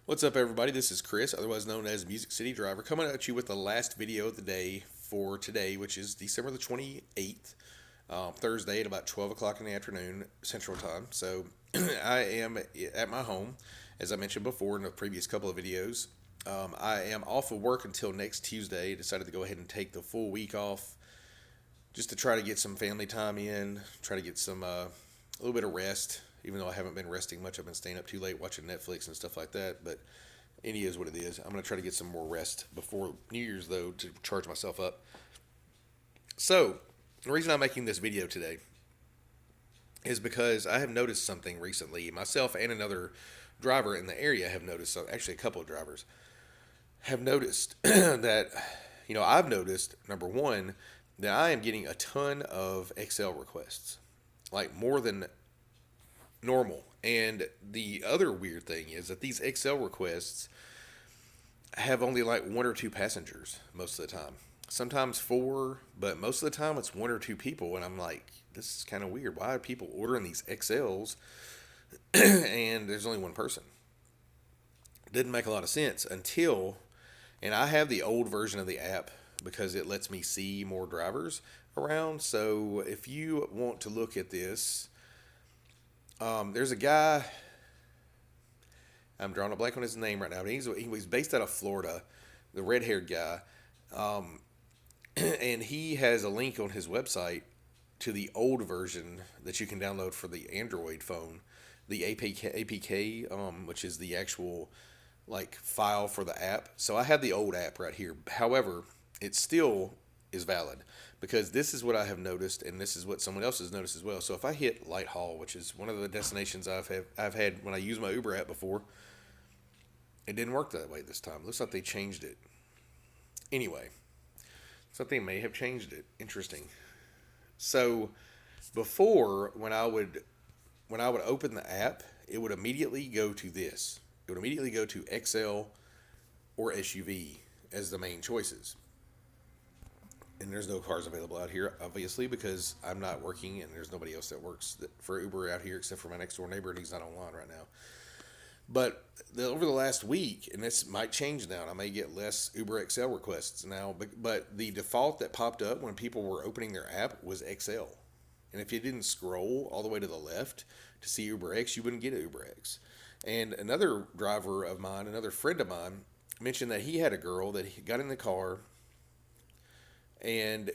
What's up, everybody? This is Chris, otherwise known as Music City Driver, coming at you with the last video of the day for today, which is December the 28th, Thursday at about 12 o'clock in the afternoon, Central Time. So I am at my home, as I mentioned before in the previous couple of videos. I am off of work until next Tuesday. Decided to go ahead and take the full week off just to try to get some family time in, try to get some a little bit of rest. Even though I haven't been resting much, I've been staying up too late watching Netflix and stuff like that. But it is what it is. I'm going to try to get some more rest before New Year's, though, to charge myself up. So, the reason I'm making this video today is because I have noticed something recently. Myself and another driver in the area have noticed, actually, a couple of drivers have noticed that, I've noticed, number one, that I am getting a ton of Excel requests, like more than normal. And the other weird thing is that these Excel requests have only like one or two passengers most of the time. Sometimes four, but most of the time it's one or two people. And I'm like, this is kind of weird. Why are people ordering these Excels and there's only one person? Didn't make a lot of sense until, and I have the old version of the app because it lets me see more drivers around. So if you want to look at this, there's a guy. I'm drawing a blank on his name right now. But he's based out of Florida, the red-haired guy, and he has a link on his website to the old version that you can download for the Android phone, the APK, which is the actual like file for the app. So I have the old app right here. However, it still is valid because this is what I have noticed, and this is what someone else has noticed as well. So if I hit Light Haul, which is one of the destinations I've had when I use my Uber app before, it didn't work that way this time. Looks like they changed it. Anyway, so they may have changed it. Interesting. So before, when I would open the app, it would immediately go to this. It would immediately go to XL or SUV as the main choices. And there's no cars available out here, obviously, because I'm not working and there's nobody else that works for Uber out here except for my next door neighbor, and he's not online right now. But over the last week, and this might change now, and I may get less Uber XL requests now, but the default that popped up when people were opening their app was XL. And if you didn't scroll all the way to the left to see Uber X, you wouldn't get Uber X. And another driver of mine, another friend of mine, mentioned that he had a girl that he got in the car, and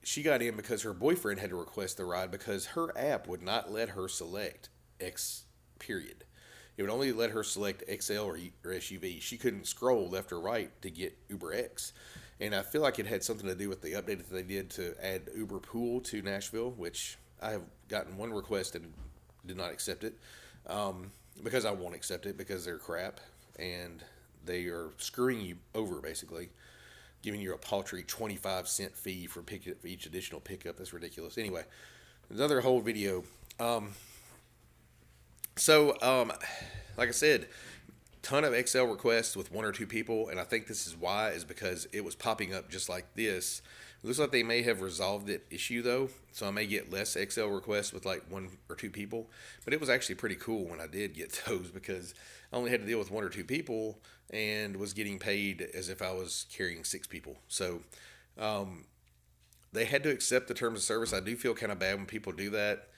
she got in because her boyfriend had to request the ride because her app would not let her select X period. It would only let her select XL or SUV. She couldn't scroll left or right to get Uber X. And I feel like it had something to do with the update that they did to add Uber Pool to Nashville, which I have gotten one request and did not accept it because I won't accept it because they're crap and they are screwing you over basically, giving you a paltry 25-cent fee for each additional pickup. That's ridiculous. Anyway, another whole video. Like I said, ton of XL requests with one or two people, and I think this is why, is because it was popping up just like this. It looks like they may have resolved that issue though, so I may get less XL requests with like one or two people. But it was actually pretty cool when I did get those because I only had to deal with one or two people and was getting paid as if I was carrying six people. So they had to accept the terms of service. I do feel kind of bad when people do that,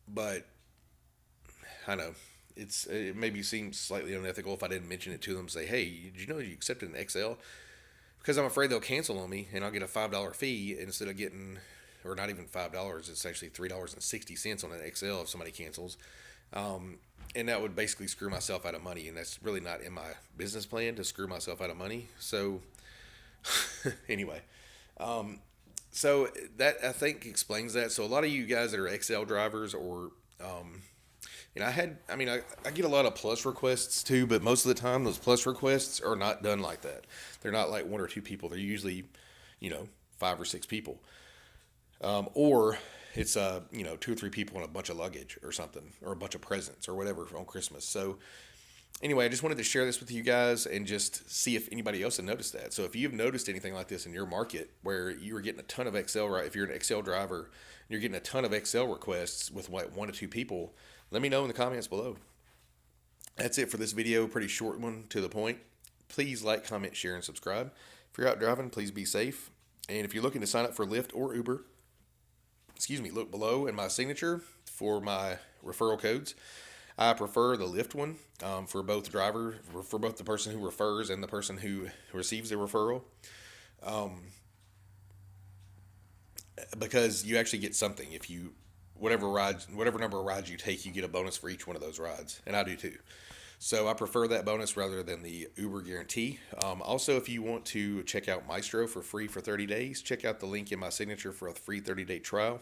but I know it maybe seems slightly unethical if I didn't mention it to them. Say, hey, did you know you accepted an XL? Because I'm afraid they'll cancel on me and I'll get a $5 fee instead of getting, or not even $5. It's actually $3.60 on an XL if somebody cancels. And that would basically screw myself out of money, and that's really not in my business plan to screw myself out of money. So anyway, so that I think explains that. So a lot of you guys that are XL drivers or and I get a lot of plus requests too, but most of the time those plus requests are not done like that. They're not like one or two people. They're usually, five or six people. Or it's, two or three people and a bunch of luggage or something, or a bunch of presents or whatever on Christmas. So anyway, I just wanted to share this with you guys and just see if anybody else had noticed that. So if you've noticed anything like this in your market where you were getting a ton of XL, right? If you're an XL driver and you're getting a ton of XL requests with like one to two people, let me know in the comments below. That's it for this video. Pretty short one, to the point. Please like, comment, share, and subscribe. If you're out driving, please be safe. And if you're looking to sign up for Lyft or Uber, look below in my signature for my referral codes. I prefer the Lyft one for both for both the person who refers and the person who receives the referral, because you actually get something if you whatever number of rides you take, you get a bonus for each one of those rides, and I do too. So I prefer that bonus rather than the Uber guarantee. Also, if you want to check out Mystro for free for 30 days, check out the link in my signature for a free 30-day trial.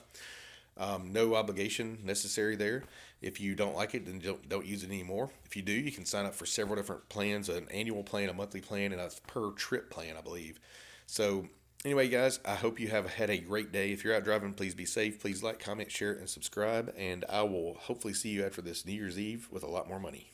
No obligation necessary there. If you don't like it, then don't use it anymore. If you do, you can sign up for several different plans: an annual plan, a monthly plan, and a per trip plan, I believe. So anyway, guys, I hope you have had a great day. If you're out driving, please be safe. Please like, comment, share, and subscribe. And I will hopefully see you after this New Year's Eve with a lot more money.